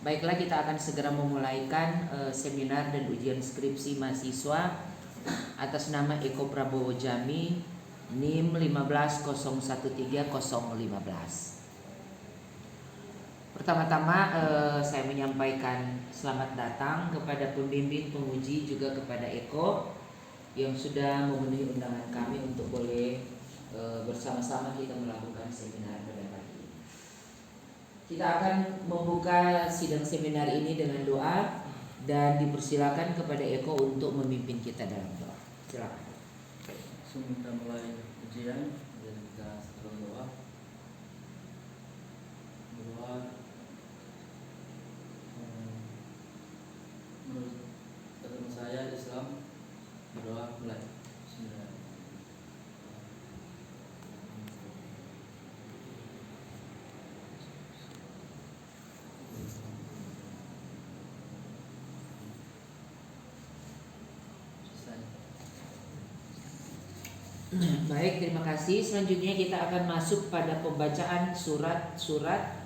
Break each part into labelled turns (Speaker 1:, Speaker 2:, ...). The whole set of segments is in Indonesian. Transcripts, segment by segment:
Speaker 1: Baiklah, kita akan segera memulaikan seminar dan ujian skripsi mahasiswa atas nama Eko Prabowo Jami, NIM 150130015. Pertama-tama saya menyampaikan selamat datang kepada pembimbing, penguji, juga kepada Eko yang sudah memenuhi undangan kami untuk boleh bersama-sama kita melakukan seminar pada pagi ini. Kita akan membuka sidang seminar ini dengan doa dan dipersilakan kepada Eko untuk memimpin kita dalam doa. Silakan.
Speaker 2: Langsung kita mulai ujian dan kita setelah doa. Menurut agama saya Islam, berdoa mulai. Bismillahirrahmanirrahim.
Speaker 1: Baik, terima kasih. Selanjutnya kita akan masuk pada pembacaan surat-surat.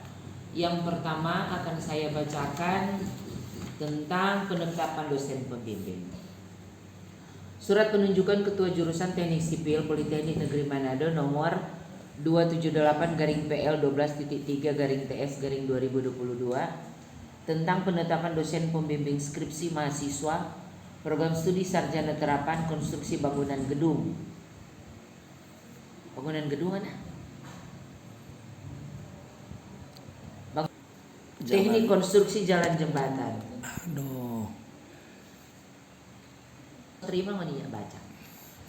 Speaker 1: Yang pertama akan saya bacakan tentang penetapan dosen pembimbing. Surat penunjukan Ketua Jurusan Teknik Sipil Politeknik Negeri Manado nomor 278-PL12.3-TS-2022 tentang penetapan dosen pembimbing skripsi mahasiswa program studi sarjana terapan konstruksi bangunan gedung. Bangunan gedung mana? Teknik konstruksi jalan jembatan.
Speaker 3: Aduh.
Speaker 1: Terima mania baca.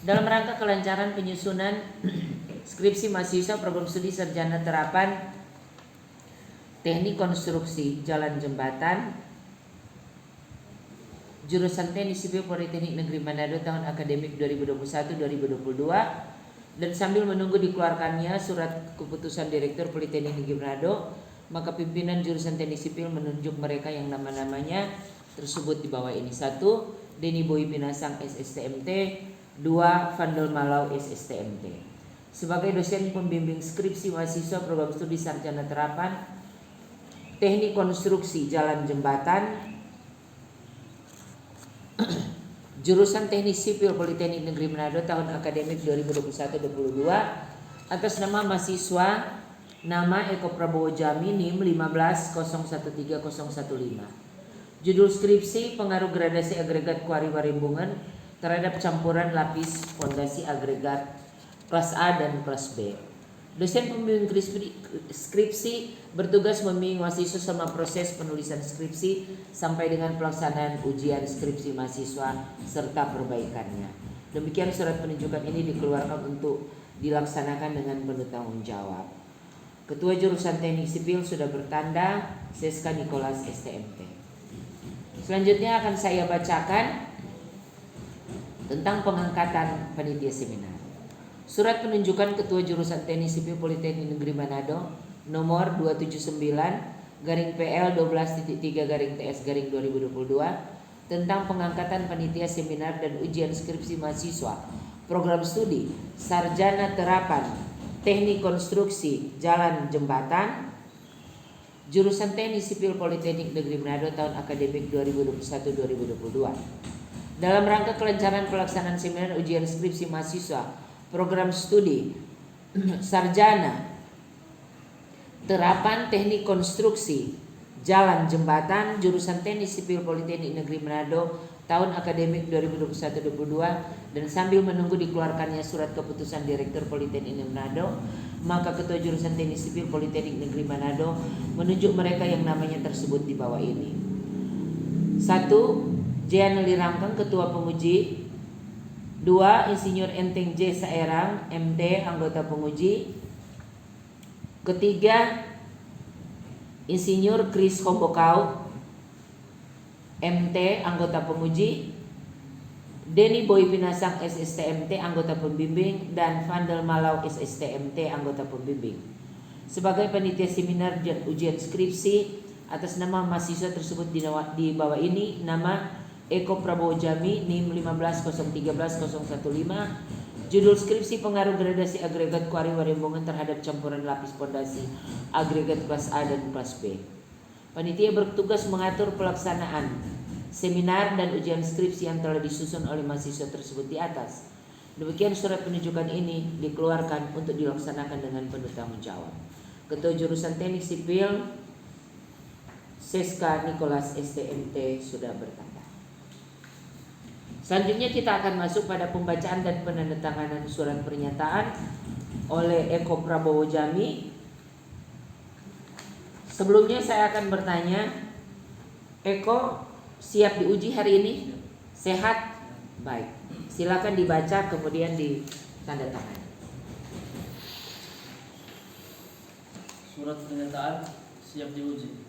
Speaker 1: Dalam rangka kelancaran penyusunan skripsi mahasiswa program studi sarjana terapan teknik konstruksi jalan jembatan jurusan Teknik Sipil Politeknik Negeri Manado tahun akademik 2021-2022 dan sambil menunggu dikeluarkannya surat keputusan Direktur Politeknik Negeri Manado, maka pimpinan jurusan Teknik Sipil menunjuk mereka yang nama-namanya tersebut di bawah ini. 1. Denny Boy Pinasang SSTMT. 2. Vandel Malau SSTMT sebagai dosen pembimbing skripsi mahasiswa program studi sarjana terapan teknik konstruksi jalan jembatan jurusan Teknik Sipil Politeknik Negeri Manado tahun akademik 2021-2022 atas nama mahasiswa nama Eko Prabowo Jami NIM 150130015. Judul skripsi pengaruh gradasi agregat kuari warimbungan terhadap campuran lapis fondasi agregat kelas A dan kelas B. Dosen pembimbing skripsi bertugas membimbing mahasiswa selama proses penulisan skripsi sampai dengan pelaksanaan ujian skripsi mahasiswa serta perbaikannya. Demikian surat penunjukan ini dikeluarkan untuk dilaksanakan dengan penuh tanggung jawab. Ketua Jurusan Teknik Sipil sudah bertanda Seska Nicholas STMT. Selanjutnya akan saya bacakan tentang pengangkatan panitia seminar. Surat penunjukan Ketua Jurusan Teknik Sipil Politeknik Negeri Manado nomor 279-PL12.3-TS-2022 tentang pengangkatan panitia seminar dan ujian skripsi mahasiswa program studi sarjana terapan teknik konstruksi jalan jembatan jurusan Teknik Sipil Politeknik Negeri Manado tahun akademik 2021-2022 dalam rangka kelancaran pelaksanaan seminar ujian skripsi mahasiswa program studi sarjana terapan teknik konstruksi jalan jembatan jurusan Teknik Sipil Politeknik Negeri Manado tahun akademik 2021-2022 dan sambil menunggu dikeluarkannya surat keputusan Direktur Politeknik Negeri Manado, maka Ketua Jurusan Teknik Sipil Politeknik Negeri Manado menunjuk mereka yang namanya tersebut di bawah ini. 1. Jeaneli Rangkeng Ketua Penguji. 2. Insinyur Enteng J. Saerang MT anggota penguji. Ketiga, Insinyur Chris Hombokau MT anggota penguji. Denny Boy Pinasang SSTMT anggota pembimbing dan Vandel Malau SSTMT anggota pembimbing. Sebagai panitia seminar dan ujian skripsi atas nama mahasiswa tersebut di bawah ini nama Eko Prabowo Jami NIM 150130015. Judul skripsi pengaruh gradasi agregat kuari warimbungan terhadap campuran lapis fondasi agregat kelas A dan kelas B. Panitia bertugas mengatur pelaksanaan seminar dan ujian skripsi yang telah disusun oleh mahasiswa tersebut di atas. Demikian surat penunjukan ini dikeluarkan untuk dilaksanakan dengan penuh tanggung jawab. Ketua Jurusan Teknik Sipil Seska Nicholas STMT sudah bertanda. Selanjutnya kita akan masuk pada pembacaan dan penandatanganan surat pernyataan oleh Eko Prabowo Jami. Sebelumnya saya akan bertanya, Eko siap diuji hari ini? Sehat? Baik. Silakan dibaca kemudian ditandatangani.
Speaker 2: Surat pernyataan siap diuji.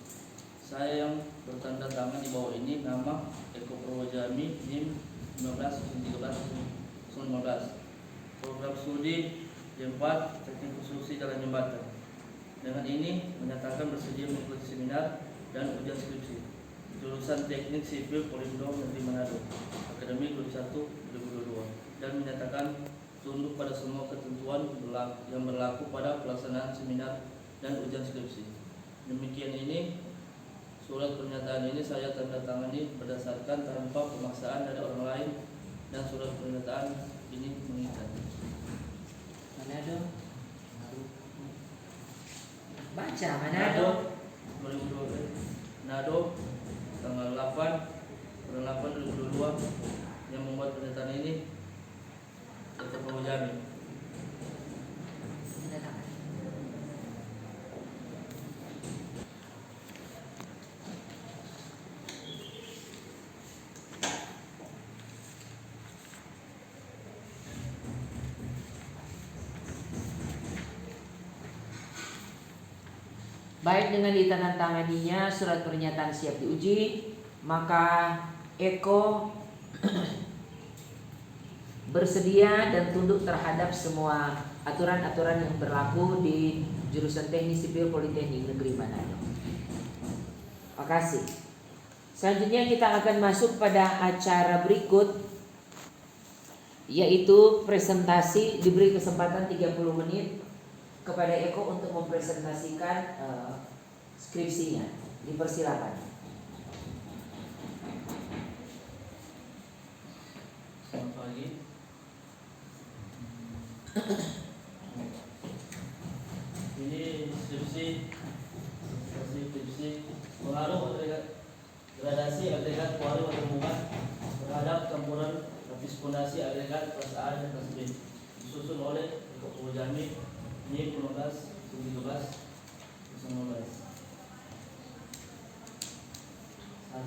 Speaker 2: Saya yang bertanda tangan di bawah ini nama Eko Prabowo Jami, NIM 1513 Program studi D4 Teknik Konstruksi Jalan Jembatan. Dengan ini menyatakan bersedia mengikuti seminar dan ujian skripsi jurusan Teknik Sipil Polindo Negeri Manado Akademi 21-2022 dan menyatakan tunduk pada semua ketentuan yang berlaku pada pelaksanaan seminar dan ujian skripsi. Demikian ini surat pernyataan ini saya tanda tangani berdasarkan tanpa pemaksaan dari orang lain dan surat pernyataan ini mengikat.
Speaker 1: Manado. Baca Manado.
Speaker 2: 2022. Manado tanggal 8/8/2022 yang membuat pernyataan ini Eko Prabowo Jami.
Speaker 1: Baik, dengan ditandatanganinya surat pernyataan siap diuji, maka Eko bersedia dan tunduk terhadap semua aturan-aturan yang berlaku di jurusan Teknik Sipil Politeknik Negeri Manado. Makasih. Selanjutnya kita akan masuk pada acara berikut, yaitu presentasi. Diberi kesempatan 30 menit kepada Eko untuk mempresentasikan skripsinya. Dipersilakan.
Speaker 2: Selamat pagi. Ini skripsi pengaruh gradasi agregat kuari hubungan terhadap campuran lapis fondasi agregat kelas A dan kelas B, disusun oleh Eko Prabowo Jami, NIM 1513 1.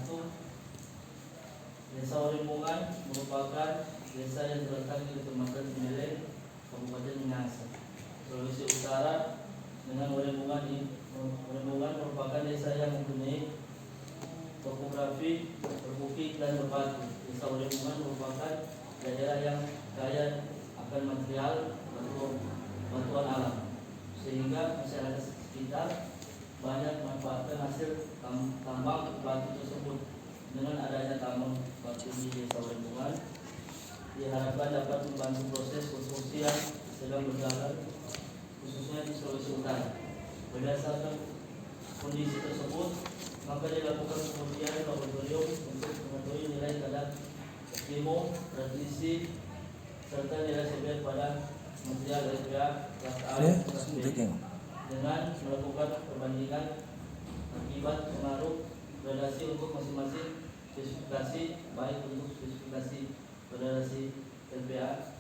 Speaker 2: Desa Warimpungan merupakan desa yang terletak di Kecamatan Cinere, Kabupaten Minahasa, Sulawesi Utara. Dengan Warimpungan merupakan desa yang mempunyai topografi berbukit dan berbatu. Desa Warimpungan merupakan daerah yang kaya akan material bantuan alam, sehingga masyarakat sekitar banyak memanfaatkan hasil tambang batu tersebut. Dengan adanya tambang batu di desa Warimpungan, diharapkan dapat membantu proses konstruksi yang sedang berjalan, khususnya di Sulawesi Utara. Berdasarkan kondisi tersebut, maka dilakukan pengujian laboratorium untuk mengetahui nilai kadar kimo, transisi, serta nilai sebet pada material LPA kelas A dan kelas B, dengan melakukan perbandingan akibat pengaruh gradasi untuk masing-masing spesifikasi, baik untuk spesifikasi gradasi LPA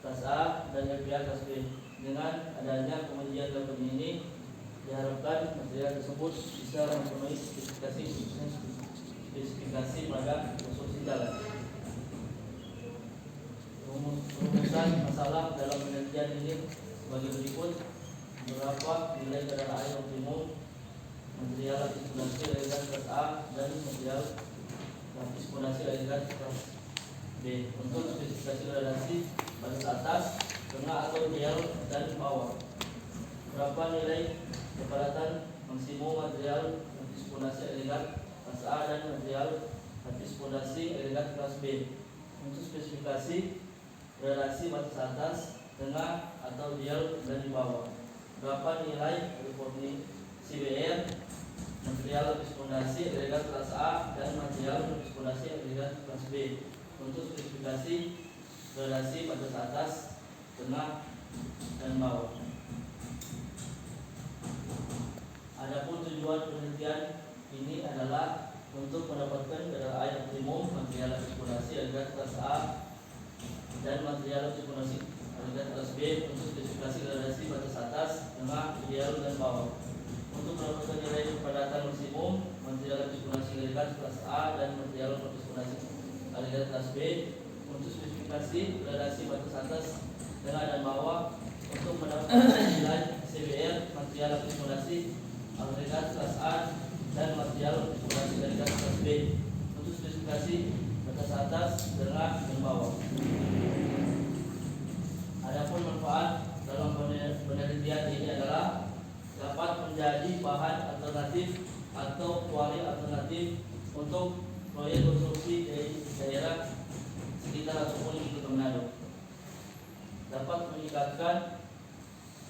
Speaker 2: kelas A dan LPA kelas B. Dengan adanya pengujian level ini, diharapkan material tersebut bisa memenuhi spesifikasi pada konstruksi jalan. Rumusan masalah dalam penelitian ini sebagai berikut: berapa nilai kadar air optimum material lapis fondasi agregat kelas A dan material lapis fondasi agregat kelas B. Untuk spesifikasi gradasi batas atas, tengah atau ideal dan bawah. Berapa nilai kepadatan maksimum material lapis fondasi agregat kelas A dan material lapis fondasi agregat kelas B. Untuk spesifikasi gradasi batas atas, tengah atau ideal dan di bawah. Berapa nilai reformasi CBR material lapis fondasi agregat kelas A dan material lapis fondasi agregat kelas B. Untuk spesifikasi gradasi batas atas, tengah, dan bawah. Adapun tujuan penelitian ini adalah untuk mendapatkan kadar air optimum material lapis fondasi agregat kelas A dan material lapis fondasi agregat kelas B untuk spesifikasi gradasi batas atas, tengah, ideal, dan bawah. Untuk mendapatkan nilai kepadatan maksimum material lapis fondasi agregat kelas A dan material lapis fondasi agregat kelas B untuk spesifikasi gradasi batas atas, tengah, dan bawah. Untuk mendapatkan nilai CBR material lapis fondasi agregat kelas A dan material lapis fondasi agregat kelas B untuk spesifikasi batas atas, tengah, dan bawah. Adapun manfaat dalam penelitian ini adalah dapat menjadi bahan alternatif atau kuali alternatif untuk proyek konstruksi di daerah sekitar ataupun di Kota Manado. Dapat meningkatkan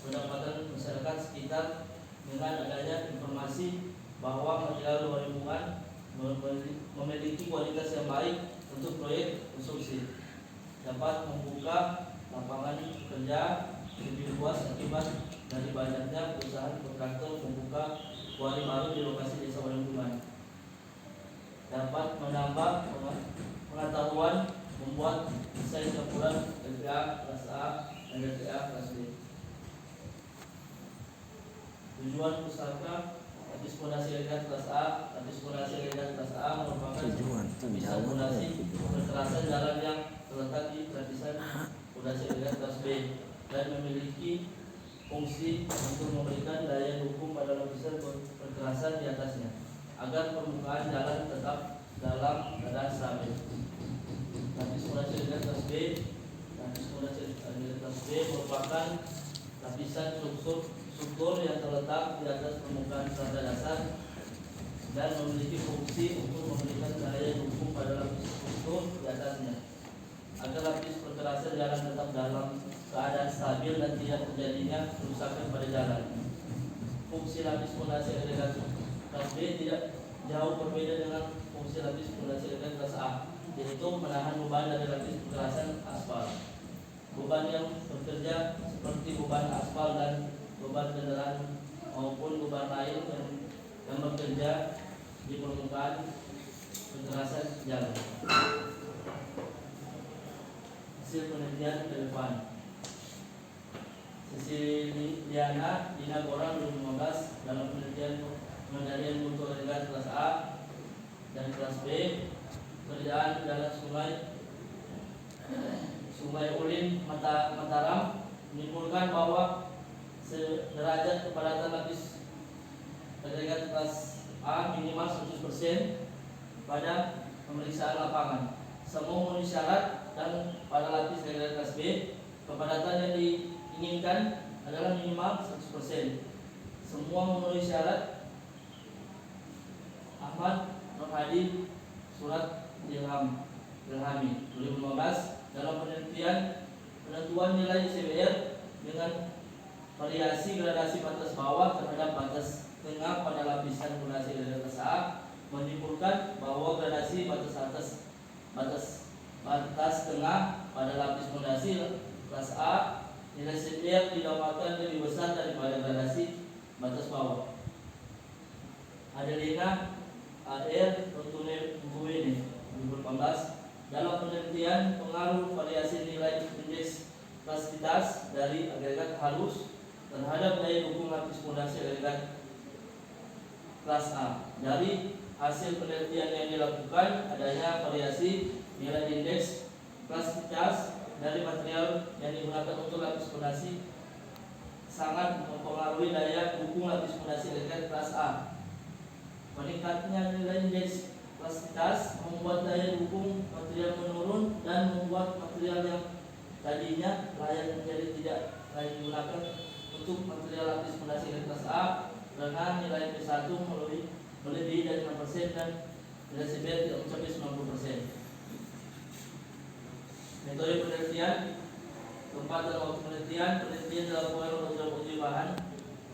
Speaker 2: pendapatan masyarakat sekitar dengan adanya informasi bahwa material luar lingkungan memiliki kualitas yang baik untuk proyek konstruksi. Dapat membuka lapangan kerja lebih luas akibat dari banyaknya perusahaan kontraktor membuka kuali baru di lokasi desa lingkungan. Dapat menambah pengetahuan membuat desain campuran LPA kelas A dan LPA kelas B. Tujuan pusaka lapis fondasi agregat kelas A. Lapis fondasi agregat kelas A merupakan lapisan fondasi berkerasan jalan yang terletak di lapisan fondasi agregat kelas B dan memiliki fungsi untuk memberikan daya dukung pada lapisan berkerasan di atasnya agar permukaan jalan tetap dalam keadaan stabil. Lapis fondasi agregat kelas B. Lapis fondasi agregat kelas B merupakan lapisan struktur yang terletak di atas permukaan strata dasar dan memiliki fungsi untuk memberikan daya dukung pada lapis struktur di atasnya agar lapis perkerasan jalan tetap dalam keadaan stabil dan tidak terjadinya kerusakan pada jalan. Fungsi lapis fondasi agregat kelas B tidak jauh berbeda dengan fungsi lapis fondasi agregat kelas A, yaitu menahan beban dari lapis perkerasan aspal. Beban yang bekerja seperti beban aspal dan beban kendaraan maupun beban lain yang bekerja di permukaan perkerasan jalan. Hasil penelitian ke depan. Siciliana Dina Gora 2015 dalam penelitian pengendalian mutu agregat kelas A dan kelas B kerjaan dalam Sungai Ulin Mataram menimbulkan bahwa derajat kepadatan lapis agregat kelas A minimal 100% pada pemeriksaan lapangan. Semua memenuhi syarat dan pada lapis agregat kelas B kepadatan yang diinginkan adalah minimal 100%. Semua memenuhi syarat. Ahmad Nur Hadi Surat Ilhami 2015 dalam penentuan nilai CBR dengan variasi gradasi batas bawah terhadap batas tengah pada lapisan fondasi agregat kelas A menimbulkan bahwa gradasi batas tengah pada lapis fondasi kelas A nilai CBR didapatkan lebih besar daripada gradasi batas bawah. Adelina AR Rotune Buene 2018 dalam penelitian pengaruh variasi nilai indeks plastisitas dari agregat halus terhadap daya dukung lapis fondasi agregat kelas A. Dari hasil penelitian yang dilakukan adanya variasi nilai indeks plastisitas dari material yang digunakan untuk lapis fondasi sangat mempengaruhi daya dukung lapis fondasi agregat kelas A. Meningkatnya nilai indeks plastisitas membuat daya dukung material menurun dan membuat material yang tadinya layak menjadi tidak layak digunakan untuk material lapis fondasi agregat kelas A karena nilai P1 melebihi dari 6% dan nilai CBR tidak mencapai 90%. Metode penelitian. Tempat dan waktu penelitian dilakukan oleh uji bahan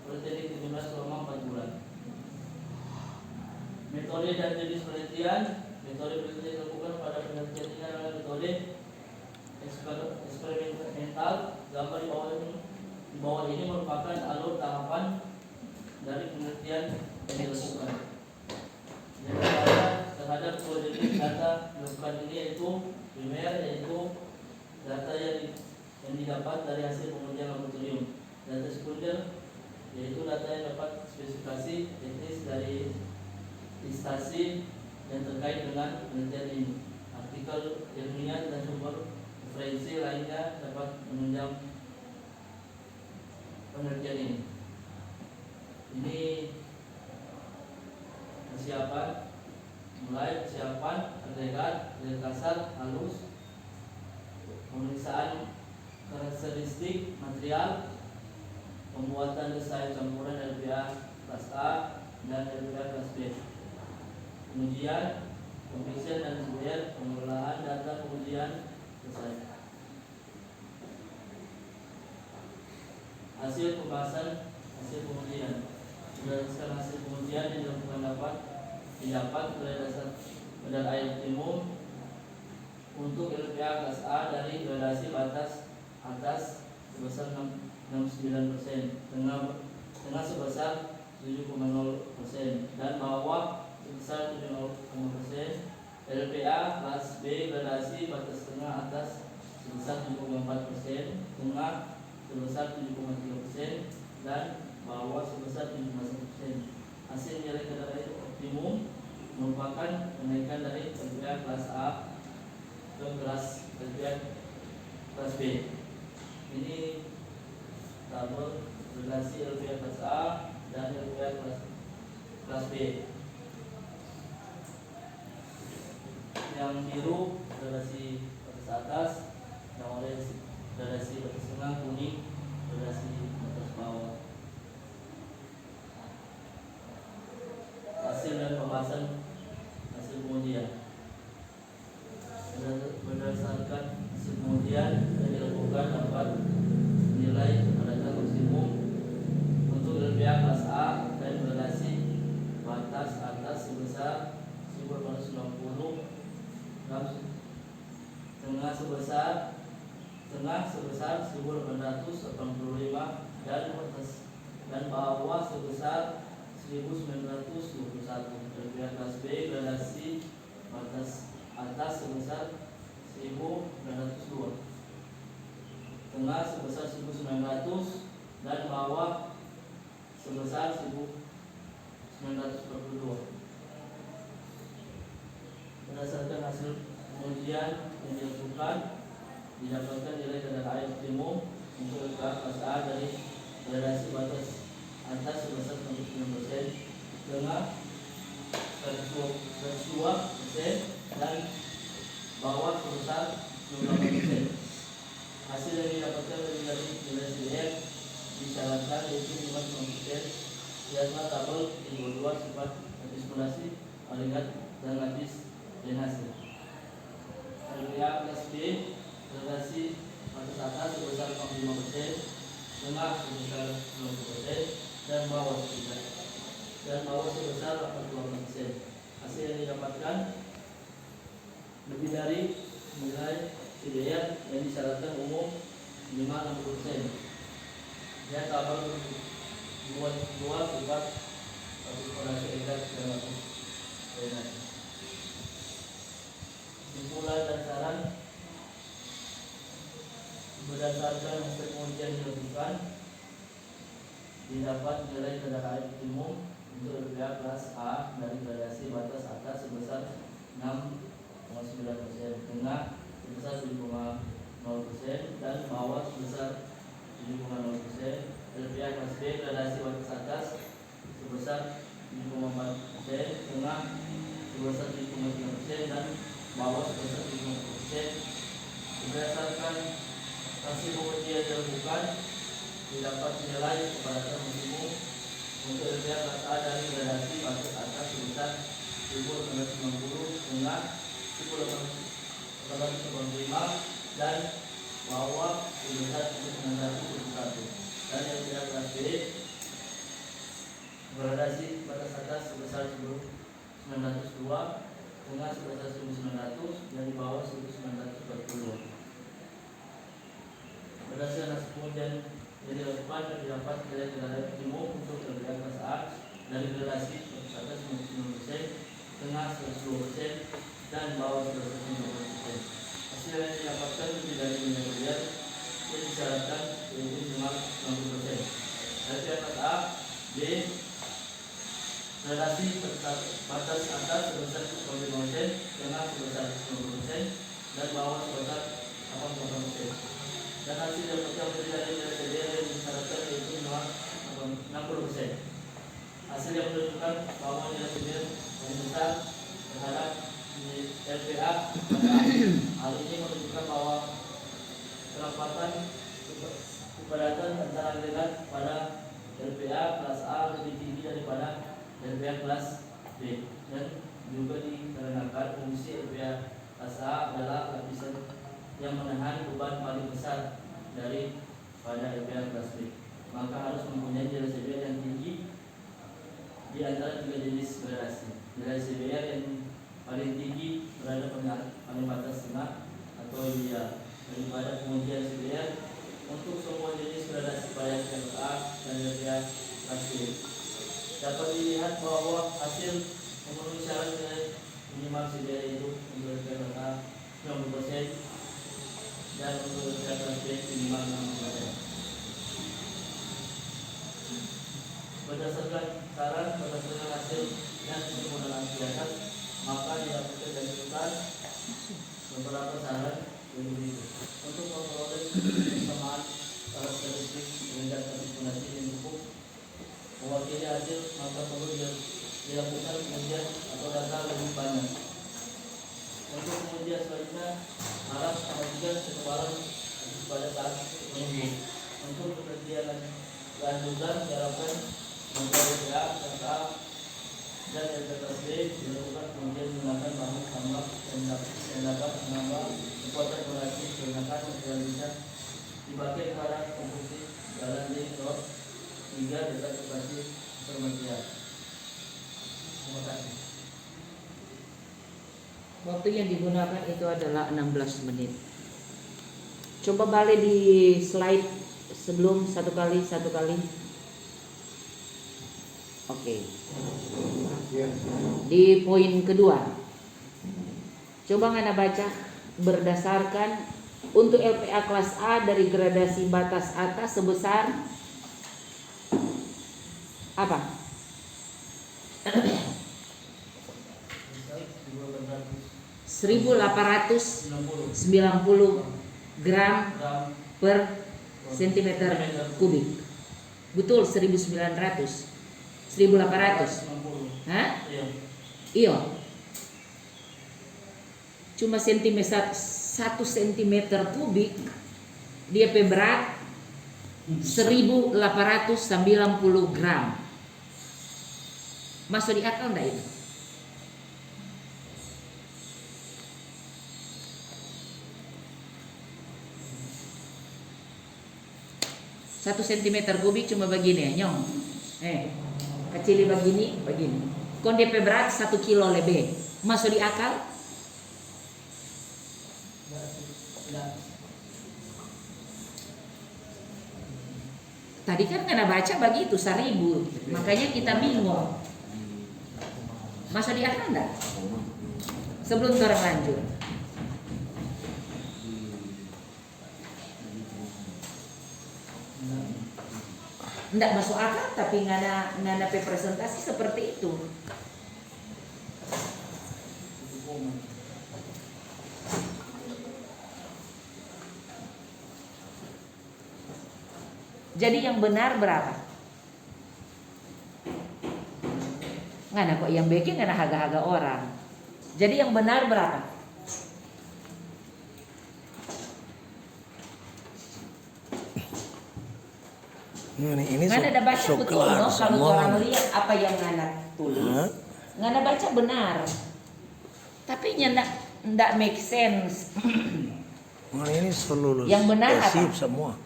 Speaker 2: Politeknik 17 selama 4 bulan. Metode dan jenis penelitian. Metode penelitian dilakukan pada penelitian ini adalah metode eksperimental. Gambar di bawah ini merupakan alur tahapan dari penelitian yang dilakukan. Yang pertama terhadap dua jenis data dilakukan ini yaitu primer, yaitu data yang didapat dari hasil pengujian laboratorium. Data sekunder yaitu data yang dapat spesifikasi teknis dari instansi yang terkait dengan penelitian ini. Artikel ilmiah dan sumber referensi lainnya dapat menunjang penelitian ini. Ini persiapan, mulai persiapan agregat, kasar, halus, pemeriksaan karakteristik material, pembuatan desain campuran LPA kelas A dan LPA kelas B, pengujian, pemeriksaan dan sumber pengelolaan data pengujian selesai. Hasil pembahasan hasil pengujian. Berdasarkan hasil pengujian yang dilakukan didapat pada air umum untuk LPA kelas A dari gradasi batas atas sebesar 69%, tengah sebesar 7,0% dan bawah sebesar 7,0%. LPA kelas B gradasi batas tengah atas sebesar 7,4%, tengah sebesar 7,3% dan bawah sebesar 7,1%. Hasil nilai kadar air optimum merupakan kenaikan dari LPA kelas A ke kelas LPA kelas B. Ini tabel relasi LPA kelas A dan LPA kelas B. Yang biru relasi batas atas, yang orange relasi batas tengah, kuning relasi batas bawah. Hasil dan pembahasan hasil pengujian. Berdasarkan hasil pengujian yang dilakukan dapat nilai kepadatan maksimum untuk LPA kelas A dan relasi batas atas sebesar 190 gram, tengah sebesar 1885 dan bawah sebesar 1921. LPA kelas B gradasi batas atas sebesar 1902, tengah sebesar 1900 dan bawah sebesar 1942. Berdasarkan hasil pengujian yang dilakukan didapatkan nilai kadar air optimum untuk LPA kelas A dari gradasi batas atas sebesar 99%, tengah 102% dan bawah sebesar 90%. Hasil yang didapatkan dari nilai CDF disyaratkan yaitu 5%. Lihatlah tabel di bawah 2 sifat akumulasi agregat dan lattice drainase. LPA kelas B gradasi batas atas sebesar 45%, tengah sebesar 90% dan bawah sebesar 82%. Hasil yang didapatkan lebih dari nilai CDR yang disyaratkan umum minimal 60%. Dan tabel 2 sifat akumulasi agregat dan lattice drainase. Kesimpulan dan saran. Berdasarkan hasil pengujian dilakukan didapat nilai kadar air optimum untuk LPA kelas A dari gradasi batas atas sebesar 6,9%, tengah sebesar 7,0% dan bawah sebesar 7,0%. LPA kelas B gradasi batas atas sebesar 7,4%, tengah sebesar 7,3% dan bawah sebesar 7,0%. Berdasarkan hasil pengujian dilakukan didapat nilai kepadatan maksimum untuk LPA kelas A dari gradasi batas atas sebesar 1890, tengah 1895 dan bawah sebesar 1921. Dan LPA kelas B gradasi batas atas sebesar 902, tengah sebesar 1900 dan di bawah 1940. Berdasarkan hasil pengujian dari depan yang didapat dari kendaraan timur untuk LPA kelas A dari gradasi atas 90%, tengah 120% dan bawah 150%. Hasil yang didapatkan lebih dari miliar yang disyaratkan yaitu minimal 60%. LPA kelas A, B, gradasi batas atas sebesar 95%, tengah sebesar 90% dan bawah sebesar 88%. Dan hasil yang lebih dari LPDR yang disyaratkan yaitu minimal 60%. Hasil yang menunjukkan bahwa nilai LPDR paling besar terhadap LPA. Hal ini menunjukkan bahwa kerapatan kepadatan antara agregat pada LPA kelas A lebih tinggi daripada LPA kelas B, dan juga dikarenakan fungsi LPA kelas A adalah lapisan yang menahan beban paling besar daripada LPA kelas B, maka harus mempunyai nilai CBR yang tinggi di antara tiga jenis gradasi. Nilai CBR yang paling tinggi berada pada batas tengah atau ideal daripada pengujian CBR untuk semua jenis gradasi baik LPA dan LPA kelas B. Dapat dilihat bahwa hasil memenuhi syarat nilai minimal CBR itu untuk LPA kelas A 90% dan untuk LPA kelas B minimal 60%. Berdasarkan hasil dan penggunaan di atas, maka didapatkan dari beberapa saran berikut. Untuk memperoleh persamaan karakteristik agregat akumulasi yang cukup mewakili hasil, maka perlu dilakukan pengujian atau data lebih banyak. Untuk pengujian selanjutnya, harap perhatikan ketebalan pada saat menunggu. Untuk penelitian lanjutan diharapkan membuat LPA kelas A dan LPA kelas B dilakukan pengujian menggunakan bahan tambah yang dapat menambah kekuatan durasi menggunakan material bisa dipakai pada konstruksi jalan ring road hingga dekat lokasi permaterial. Terima kasih.
Speaker 1: Waktu yang digunakan itu adalah 16 menit. Coba balik di slide sebelum satu kali. Oke. Di poin kedua, coba ngana baca berdasarkan untuk LPA kelas A dari gradasi batas atas sebesar apa? 1890 gram per sentimeter kubik. Betul 1900. 1800. Hah? Iya. Cuma sentimeter 1 cm kubik dia berat 1890 gram. Masuk di akal enggak itu? Satu sentimeter kubik cuma begini ya, nyong. Kecil begini. Kon DP berat 1 kilo lebih. Masuk di akal? Tadi kan kena baca begitu 1000, makanya kita bingung. Masuk di akal enggak? Sebelum orang lanjut. Enggak masuk akal, tapi ngana presentasi seperti itu. Jadi yang benar berapa? Ngana kok yang bikin ngana harga-harga orang. Jadi yang benar berapa?
Speaker 3: Ini
Speaker 1: Ngana ada baca
Speaker 3: so
Speaker 1: betul no? Kalau orang lihat apa yang ngana tulis, ngana baca benar. Tapi ndak make sense.
Speaker 3: Ini lulus.
Speaker 1: Yang benar apa?
Speaker 3: Semua.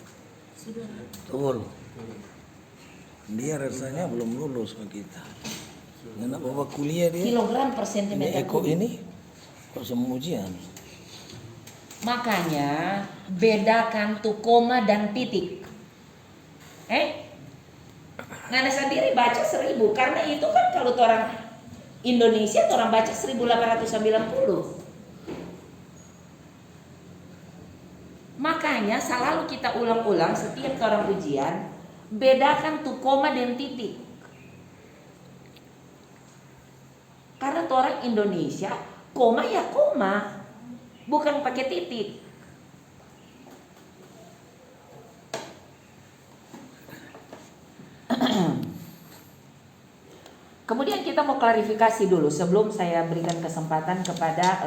Speaker 3: Betul. Dia rasanya belum lulus sama kita. Nggak bawa kuliah dia.
Speaker 1: Kilogram per
Speaker 3: Ini
Speaker 1: sentimeter
Speaker 3: Eko
Speaker 1: kubik.
Speaker 3: ini kok semua ujian.
Speaker 1: Makanya bedakan tuh koma dan titik. Ngana sendiri baca 1000 karena itu kan kalau tuh orang Indonesia tuh orang baca 1890. Makanya selalu kita ulang-ulang setiap orang ujian, bedakan tuh koma dan titik. Karena tuh orang Indonesia koma ya koma, bukan pakai titik. Kemudian kita mau klarifikasi dulu sebelum saya berikan kesempatan kepada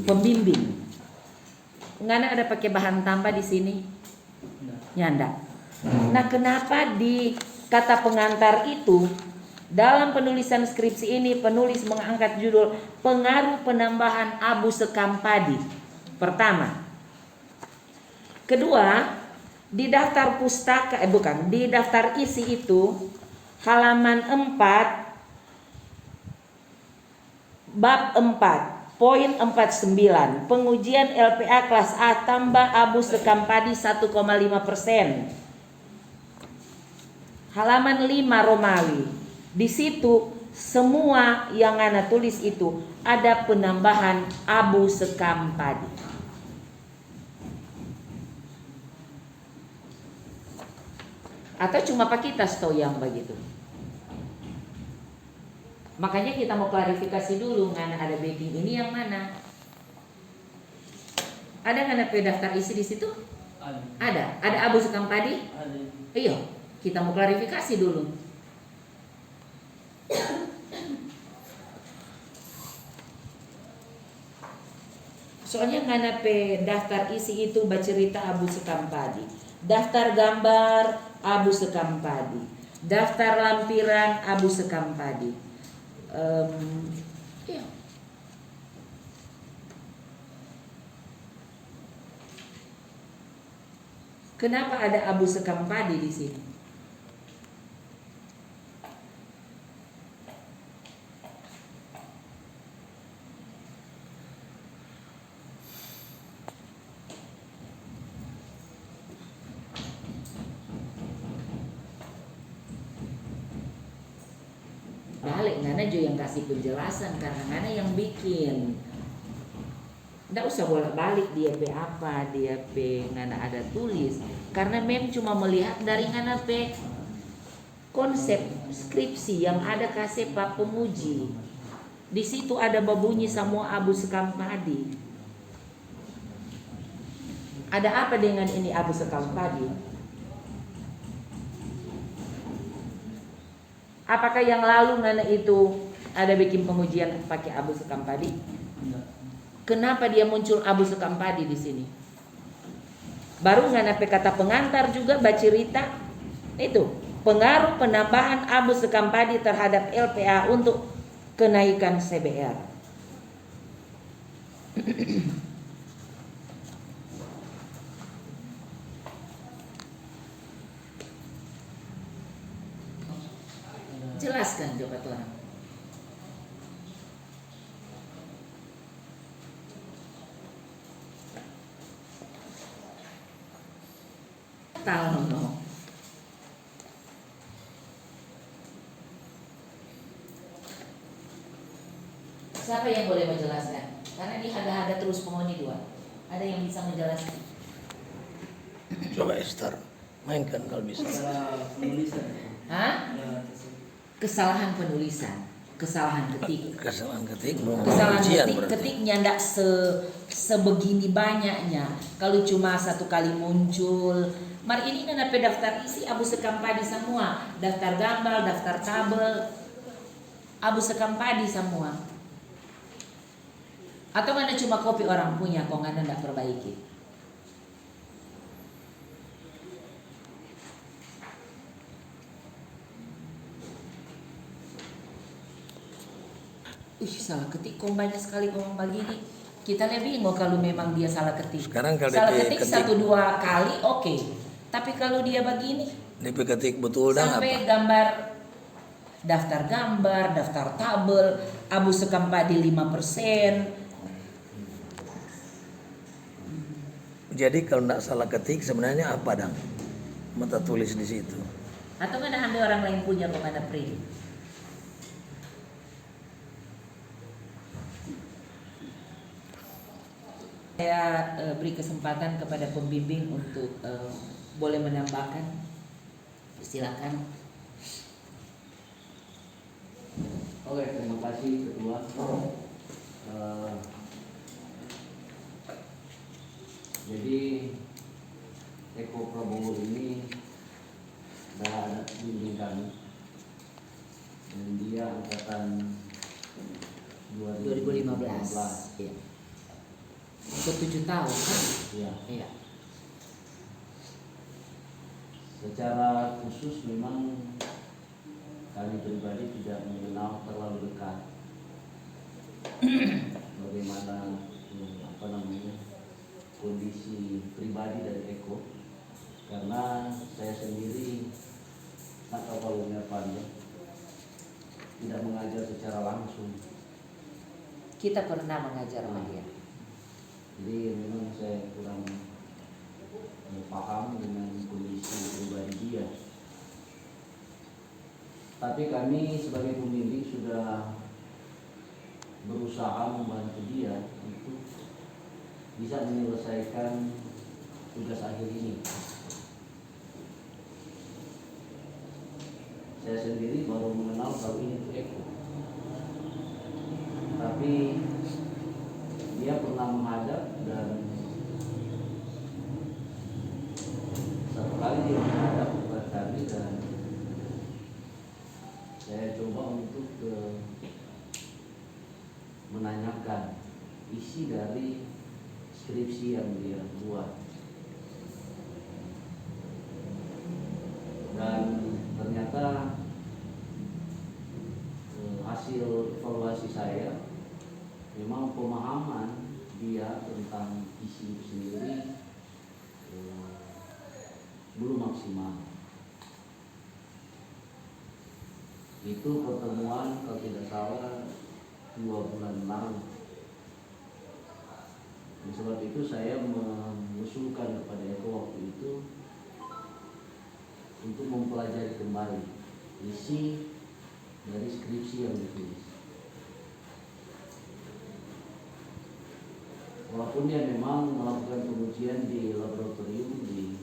Speaker 1: pembimbing. Ngana ada pakai bahan tambah di sini? Nyanda. Nah, kenapa di kata pengantar itu dalam penulisan skripsi ini penulis mengangkat judul pengaruh penambahan abu sekam padi? Pertama. Kedua, di daftar pustaka di daftar isi itu halaman 4 bab 4 poin 49 pengujian LPA kelas A tambah abu sekam padi 1,5%. Halaman 5 Romawi. Di situ semua yang Ana tulis itu ada penambahan abu sekam padi. Atau cuma pakai tas toh yang begitu. Makanya kita mau klarifikasi dulu, Ngana ada backing ini yang mana? Ada Ngana daftar isi di situ? Ada. Ada abu sekam padi?
Speaker 2: Ada.
Speaker 1: Iya, kita mau klarifikasi dulu. Soalnya Ngana daftar isi itu bercerita abu sekam padi. Daftar gambar abu sekam padi. Daftar lampiran abu sekam padi. Iya. Kenapa ada abu sekam padi di sini? Balik Ngana juga yang kasih penjelasan karena Ngana yang bikin. Nggak usah bolak-balik dia apa, dia Ngana ada tulis. Karena mem cuma melihat dari Ngana konsep skripsi yang ada kasih Pak Pemuji. Di situ ada babunyi semua abu sekam padi. Ada apa dengan ini abu sekam padi? Apakah yang lalu Ngana itu ada bikin pengujian pakai abu sekam padi?
Speaker 2: Enggak.
Speaker 1: Kenapa dia muncul abu sekam padi di sini? Baru Ngana kata pengantar juga bercerita itu pengaruh penambahan abu sekam padi terhadap LPA untuk kenaikan CBR. Jelaskan coba tuan. Tahu no. Siapa yang boleh menjelaskan? Karena ini ada terus penghuni dua. Ada yang bisa menjelaskan?
Speaker 3: Coba Esther mainkan kalau bisa.
Speaker 2: Salah penulisan.
Speaker 1: Hah?
Speaker 2: Ya,
Speaker 1: Kesalahan penulisan, kesalahan ketik.
Speaker 3: Kesalahan ketik belum
Speaker 1: Kesalahan
Speaker 3: ujian
Speaker 1: ketik,
Speaker 3: berarti.
Speaker 1: ketiknya ndak sebegini banyaknya. Kalau cuma satu kali muncul, mari ini kan daftar isi abu sekam padi semua, daftar gambar, daftar tabel, abu sekam padi semua. Atau mana cuma kopi orang punya, kok Anda ndak perbaiki? Salah ketik kok banyak sekali ngomong begini. Kita lebih bingung kalau memang dia salah ketik.
Speaker 3: Sekarang kalau
Speaker 1: salah
Speaker 3: DP
Speaker 1: ketik 1-2 kali oke. Tapi kalau dia begini
Speaker 3: DP ketik betul dan
Speaker 1: sampai
Speaker 3: apa?
Speaker 1: gambar daftar gambar, daftar tabel, abu sekampadi 5%.
Speaker 3: Jadi kalau tidak salah ketik sebenarnya apa dong? Mata tulis di situ.
Speaker 1: Atau mana ambil orang lain punya kemana print? Saya beri kesempatan kepada pembimbing untuk boleh menambahkan. Silakan.
Speaker 4: Oke, terima kasih Ketua. Jadi Eko Prabowo ini adalah anak bimbing kami dan dia angkatan
Speaker 1: 2015. Iya. Untuk 7 tahun kan?
Speaker 4: Ya,
Speaker 1: Iya.
Speaker 4: secara khusus memang kami pribadi tidak mengenal terlalu dekat bagaimana kondisi pribadi dari Eko, karena saya sendiri Nakapal Unerpanda tidak mengajar secara langsung.
Speaker 1: Kita pernah mengajar sama dia.
Speaker 4: Jadi memang saya kurang paham dengan kondisi pribadi dia. Tapi kami sebagai pembimbing sudah berusaha membantu dia untuk bisa menyelesaikan tugas akhir ini. Saya sendiri baru mengenal kalau ini itu Eko, tapi dia pernah menghadap dan satu kali dia menghadap kepada kami dan saya coba untuk menanyakan isi dari skripsi yang dia buat, dan ternyata hasil evaluasi saya memang pemahaman dia tentang isi itu sendiri belum maksimal. Itu pertemuan kalau tidak salah 2 bulan lalu. Oleh sebab itu saya mengusulkan kepada Eko waktu itu untuk mempelajari kembali isi dari skripsi yang ditulis. Walaupun dia memang melakukan pengujian di laboratorium di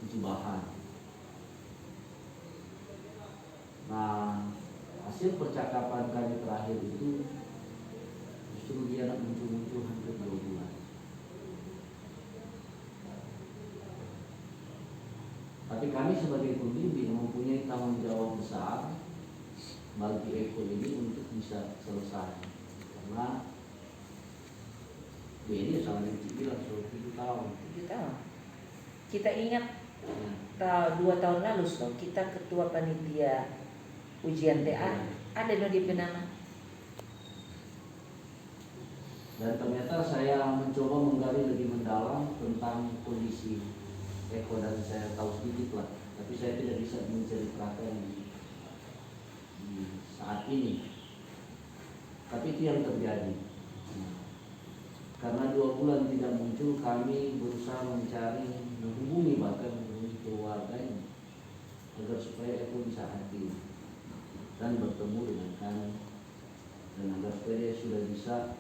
Speaker 4: uji bahan. Nah, hasil percakapan kami terakhir itu justru dia nak muncul-muncul hampir 2 bulan. Tapi kami sebagai pembimbing mempunyai tanggung jawab besar bagi Eko ini untuk bisa selesai, karena dia ini sama yang bilang 7 tahun.
Speaker 1: 7 tahun. Kita ingat
Speaker 4: Ya.
Speaker 1: 2 tahun lalu kita ketua panitia ujian TA ada loh di Penama.
Speaker 4: Dan ternyata saya mencoba menggali lebih mendalam tentang kondisi Eko dan saya tahu sedikit lah, tapi saya tidak bisa menceritakan di saat ini. Tapi itu yang terjadi. Karena 2 bulan tidak muncul, kami berusaha mencari, menghubungi bahkan menghubungi keluarganya agar supaya Eko bisa hadir dan bertemu dengan kami dan agar supaya dia sudah bisa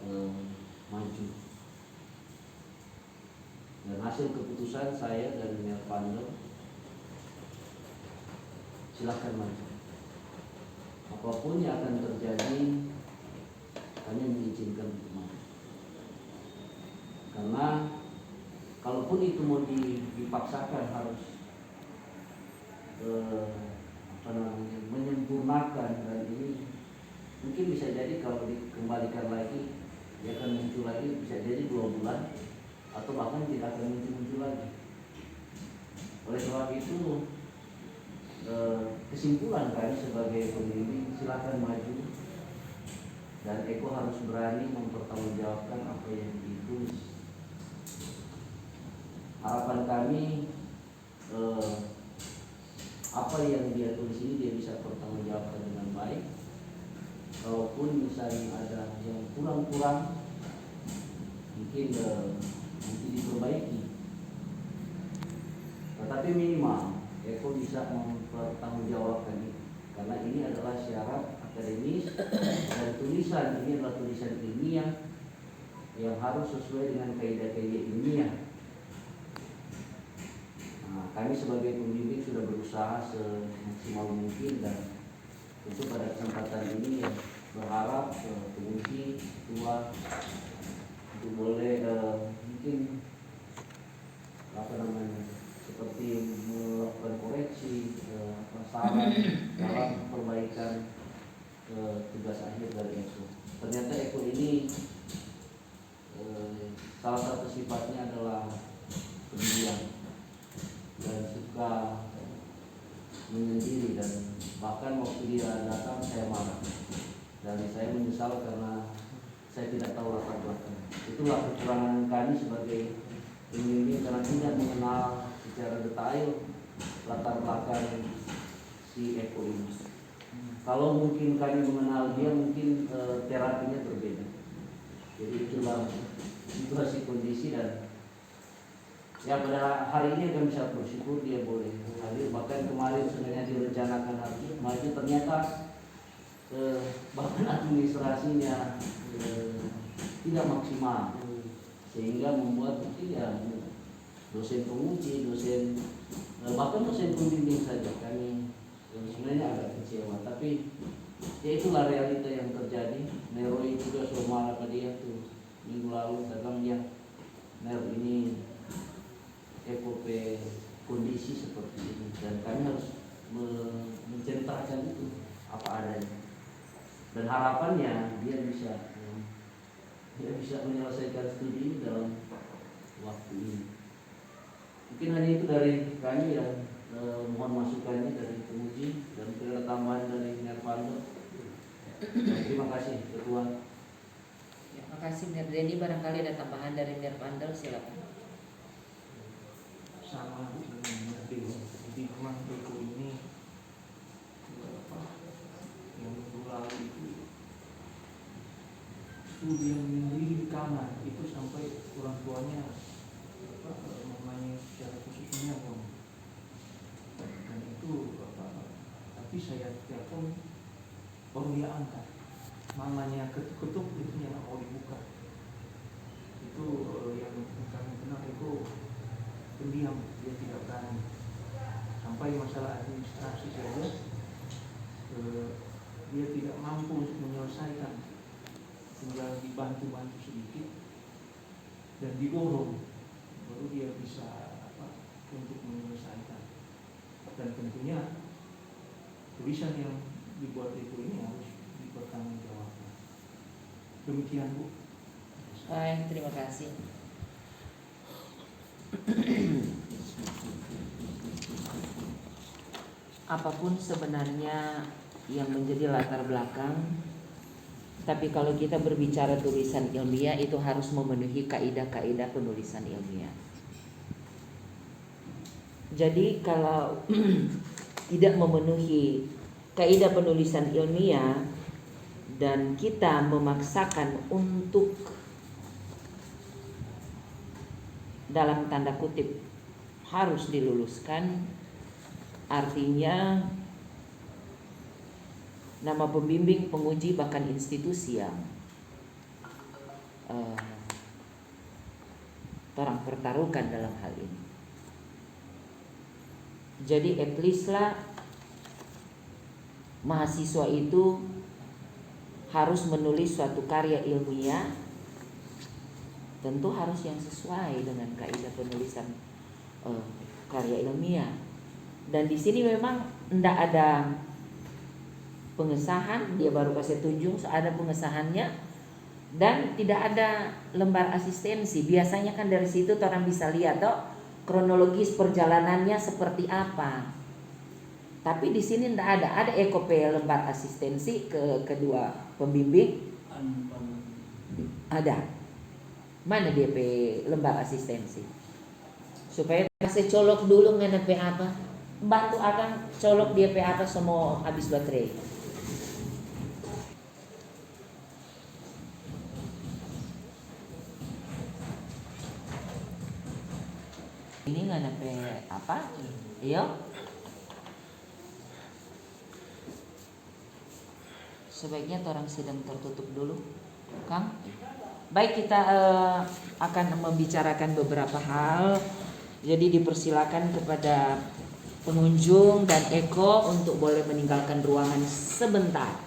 Speaker 4: maju. Dan hasil keputusan saya dan Nerpando, silahkan maju. Apapun yang akan terjadi, kami mengizinkan untuk maju. Karena kalaupun itu mau dipaksakan harus menyempurnakan, dan ini mungkin bisa jadi kalau dikembalikan lagi dia akan muncul lagi, bisa jadi 2 bulan atau bahkan tidak akan muncul lagi. Oleh sebab itu kesimpulan kami sebagai pembimbing, silakan maju dan Eko harus berani mempertanggungjawabkan apa yang ditulis. Harapan kami apa yang dia tulis ini dia bisa pertanggungjawabkan dengan baik. Kalaupun misalnya ada yang kurang-kurang, mungkin nanti diperbaiki. Tetapi minimal Eko bisa mempertanggungjawabkan itu, karena ini adalah syarat akademis dan tulisan ini adalah tulisan ilmiah yang harus sesuai dengan kaidah-kaidah ilmiah. Nah, kami sebagai pembimbing sudah berusaha semaksimal mungkin, dan tentu pada kesempatan ini ya, berharap penguji tua untuk boleh mungkin seperti melakukan koreksi saran dalam perbaikan tugas akhir dari Eko. Ternyata Eko ini salah satu sifatnya adalah pendiam dan suka menyendiri, dan bahkan waktu dia datang saya marah dan saya menyesal karena saya tidak tahu latar belakang. Itulah kekurangan kami sebagai pembimbing, karena tidak mengenal secara detail latar belakang si Eko ini. Kalau mungkin kami mengenal dia, mungkin terapinya berbeda. Jadi itulah situasi kondisi, dan ya pada hari ini kami sangat bersyukur dia boleh hadir. Bahkan kemarin sebenarnya direncanakan hadir, makanya ternyata bahkan administrasinya tidak maksimal, sehingga membuat mungkin ya dosen penguji, bahkan dosen pembimbing saja kami sebenarnya agak kecewa. Tapi ya itulah realita yang terjadi. Neroi juga sudah marah pada dia tuh minggu lalu, dalam ya Ner ini EPP kondisi seperti ini, dan kami harus menceritakan itu apa adanya, dan harapannya dia bisa menyelesaikan studi ini dalam waktu ini. Mungkin hanya itu dari kami, dan mohon masukannya dari penguji, dan ada tambahan dari Nerpando. Terima kasih Ketua.
Speaker 1: Ya, makasih Nerdeni. Barangkali ada tambahan dari Nerpando, silakan.
Speaker 5: Sama dengan jadi memang Eko ini yang minggu lalu itu studi yang menyendiri di kamar itu sampai orang tuanya mamanya secara khusus menyambung, dan itu tapi saya telepon baru dia angkat, mamanya ketuk-ketuk itu yang mau dibuka. Itu yang kami kenal itu pendiam, dia tidak berani. Sampai masalah administrasi saja dia tidak mampu untuk menyelesaikan, tinggal dibantu sedikit dan didorong baru dia bisa untuk menyelesaikan. Dan tentunya tulisan yang dibuat itu ini harus dipertanggungjawabkan. Demikian Bu.
Speaker 1: Baik, terima kasih. Apapun sebenarnya yang menjadi latar belakang, tapi kalau kita berbicara tulisan ilmiah itu harus memenuhi kaidah-kaidah penulisan ilmiah. Jadi kalau tidak memenuhi kaidah penulisan ilmiah dan kita memaksakan untuk dalam tanda kutip harus diluluskan, artinya nama pembimbing, penguji, bahkan institusi yang orang pertaruhkan dalam hal ini. Jadi at least lah mahasiswa itu harus menulis suatu karya ilmiah, tentu harus yang sesuai dengan kaidah penulisan karya ilmiah. Dan di sini memang tidak ada pengesahan, dia baru kasih tunjuk ada pengesahannya, dan tidak ada lembar asistensi. Biasanya kan dari situ orang bisa lihat kronologis perjalanannya seperti apa. Tapi di sini tidak ada EKP lembar asistensi ke kedua pembimbing. Ada. Mana DP lembar asistensi? Supaya saya colok dulu ngenepe apa? bantu akang colok dia pe apa semua habis baterai. Ini nggak nape apa? Iya. Sebaiknya orang sidang tertutup dulu, Kang. Baik, kita akan membicarakan beberapa hal. Jadi dipersilakan kepada pengunjung dan Eko untuk boleh meninggalkan ruangan sebentar.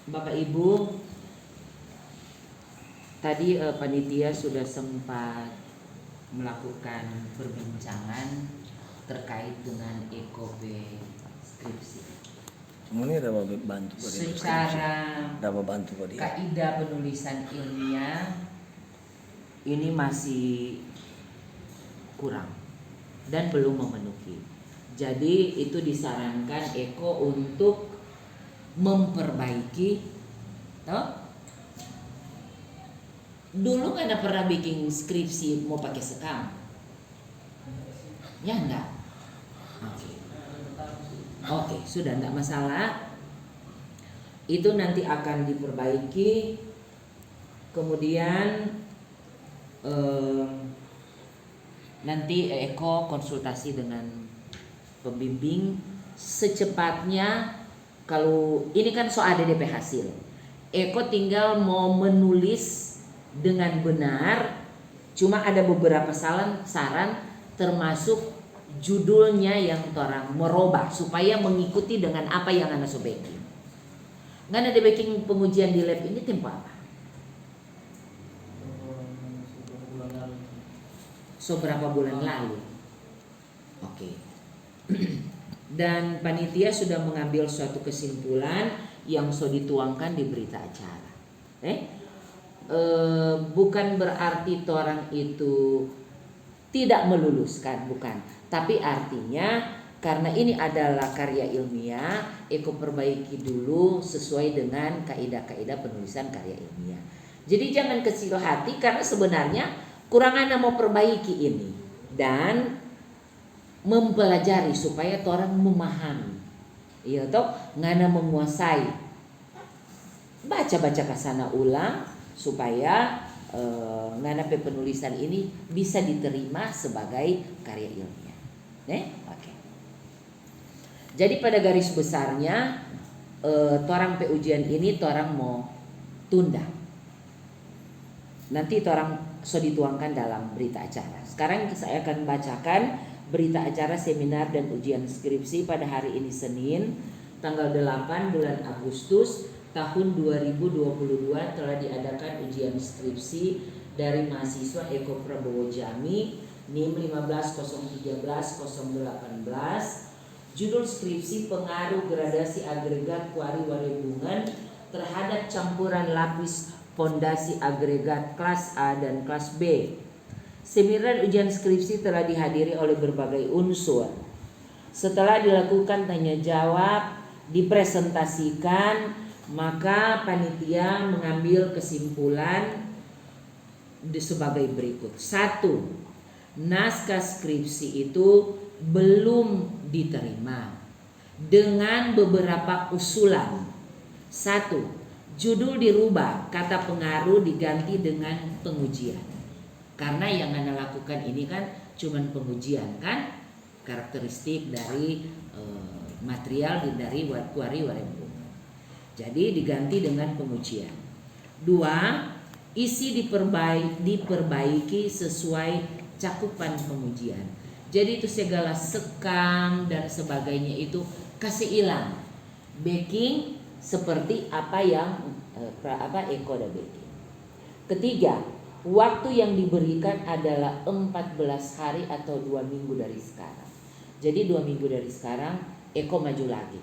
Speaker 1: Bapak Ibu, tadi panitia sudah sempat melakukan perbincangan terkait dengan EKP skripsi.
Speaker 3: Ini ada bantu kok dia.
Speaker 1: Secara
Speaker 3: Ada bantu kok dia.
Speaker 1: kaidah penulisan ilmiah ini masih kurang dan belum memenuhi. Jadi itu disarankan Eko untuk memperbaiki. Toh? Dulu kan ada pernah bikin skripsi mau pakai sekam? Ya enggak? Oke, sudah enggak masalah. Itu nanti akan diperbaiki. Kemudian nanti Eko konsultasi dengan pembimbing secepatnya. Kalau ini kan soal DP hasil, Eko tinggal mau menulis dengan benar. Cuma ada beberapa saran termasuk judulnya yang orang merubah supaya mengikuti dengan apa yang Anda baking. Nggak ada baking pengujian di lab ini tempo apa? So berapa bulan lalu? Oke. Dan panitia sudah mengambil suatu kesimpulan yang so dituangkan di berita acara. Bukan berarti orang itu tidak meluluskan, bukan. Tapi artinya karena ini adalah karya ilmiah, Eko perbaiki dulu sesuai dengan kaidah-kaidah penulisan karya ilmiah. Jadi jangan kecil hati karena sebenarnya kurang Anda mau perbaiki ini dan mempelajari supaya orang memahami. Iya toh, ngana menguasai. Baca-baca kasana ulang supaya ngana penulisan ini bisa diterima sebagai karya ilmiah. Oke. Jadi pada garis besarnya torang ujian ini torang mau tunda. Nanti torang so dituangkan dalam berita acara. Sekarang saya akan bacakan berita acara seminar dan ujian skripsi pada hari ini Senin tanggal 8 bulan Agustus tahun 2022 telah diadakan ujian skripsi dari mahasiswa Eko Prabowo Jami NIM 15013-018. Judul skripsi pengaruh gradasi agregat kuari warebungan terhadap campuran lapis fondasi agregat kelas A dan kelas B. Seminar ujian skripsi telah dihadiri oleh berbagai unsur. Setelah dilakukan tanya jawab, dipresentasikan, maka panitia mengambil kesimpulan sebagai berikut. 1. Naskah skripsi itu belum diterima dengan beberapa usulan. 1. Judul dirubah, kata pengaruh diganti dengan pengujian. Karena yang Anda lakukan ini kan cuman pengujian kan, karakteristik dari material dari kuari warebungan. Jadi diganti dengan pengujian. 2. Isi diperbaiki sesuai cakupan pengujian. Jadi itu segala sekam dan sebagainya itu kasih hilang. Baking seperti apa yang Eko ada baking. 3. Waktu yang diberikan adalah 14 hari atau 2 minggu dari sekarang. Jadi 2 minggu dari sekarang Eko maju lagi.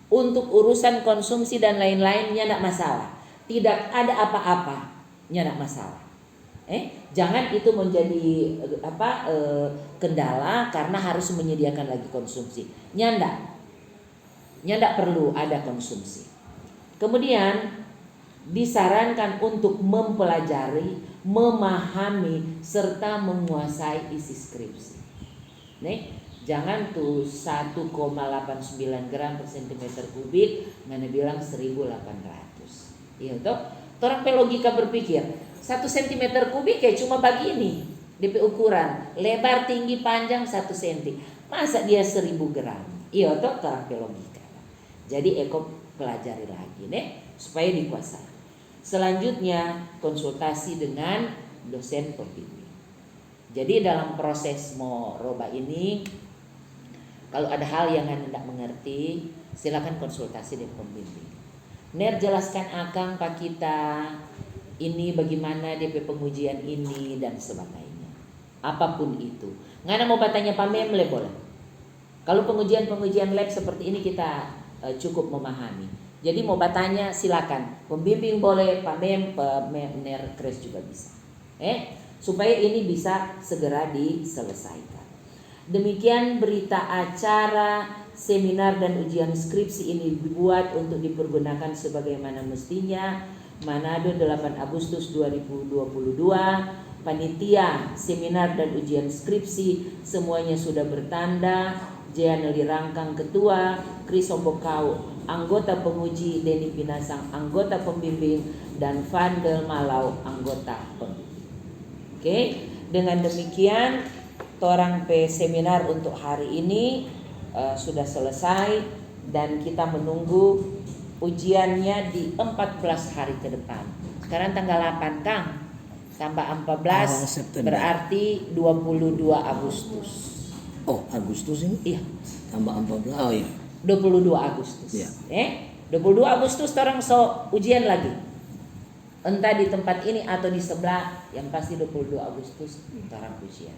Speaker 1: Untuk urusan konsumsi dan lain-lainnya tidak masalah. Tidak ada apa-apa, tidak masalah. Jangan itu menjadi kendala karena harus menyediakan lagi konsumsi. Nyanda perlu ada konsumsi. Kemudian disarankan untuk mempelajari memahami serta menguasai isi skripsi. Nih, jangan tuh 1,89 gram per centimeter kubik mana bilang 1.800. Iya toh? Orang pe logika berpikir 1 cm kubik kayak cuma begini DP ukuran, lebar tinggi panjang 1 cm. Masa dia 1.000 gram? Iya toh, orang pe logika. Jadi Eko pelajari lagi nih supaya dikuasai. Selanjutnya konsultasi dengan dosen pembimbing. Jadi dalam proses mau roba ini, kalau ada hal yang Anda tidak mengerti, silakan konsultasi dengan pembimbing. Ner jelaskan akang pak kita ini bagaimana DP pengujian ini dan sebagainya. Apapun itu. Ngana mau bertanya pamem boleh. Kalau pengujian lab seperti ini kita cukup memahami. Jadi mau bertanya silakan. Pembimbing boleh, pamem, Ner Kres juga bisa. Supaya ini bisa segera diselesaikan. Demikian berita acara seminar dan ujian skripsi ini dibuat untuk dipergunakan sebagaimana mestinya. Manado 8 Agustus 2022. Panitia seminar dan ujian skripsi semuanya sudah bertanda. Jeaneli Rangkang Ketua, Kris Ombokau anggota penguji, Denny Pinasang anggota pembimbing, dan Vandel Malau anggota pembimbing. Oke, dengan demikian torang pe seminar untuk hari ini sudah selesai dan kita menunggu ujiannya di 14 hari ke depan. Sekarang tanggal 8 Kang, tambah 14 berarti 22 Agustus.
Speaker 3: Oh, Agustus ini?
Speaker 1: Iya,
Speaker 3: Tambah 14. Oh iya.
Speaker 1: 22 Agustus.
Speaker 3: Iya.
Speaker 1: 22 Agustus torang so ujian lagi. Entah di tempat ini atau di sebelah, yang pasti 22 Agustus torang ujian.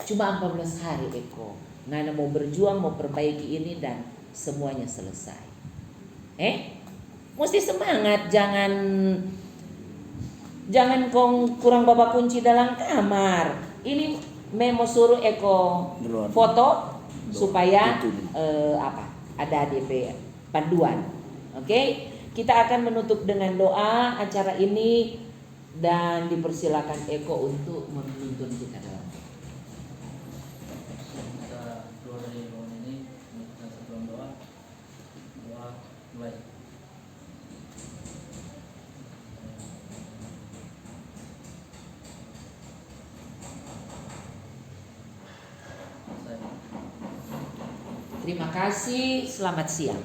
Speaker 1: Cuma 14 hari Eko. Ngana mau berjuang, mau perbaiki ini dan semuanya selesai. Mesti semangat, jangan kong kurang bawa kunci dalam kamar. Ini memo suruh Eko foto supaya ada DP panduan. Oke? Kita akan menutup dengan doa acara ini dan dipersilakan Eko untuk menuntun kita dalam.
Speaker 2: Kita keluar dari ruangan ini, kita sebelum doa mulai.
Speaker 1: Terima kasih, selamat siang.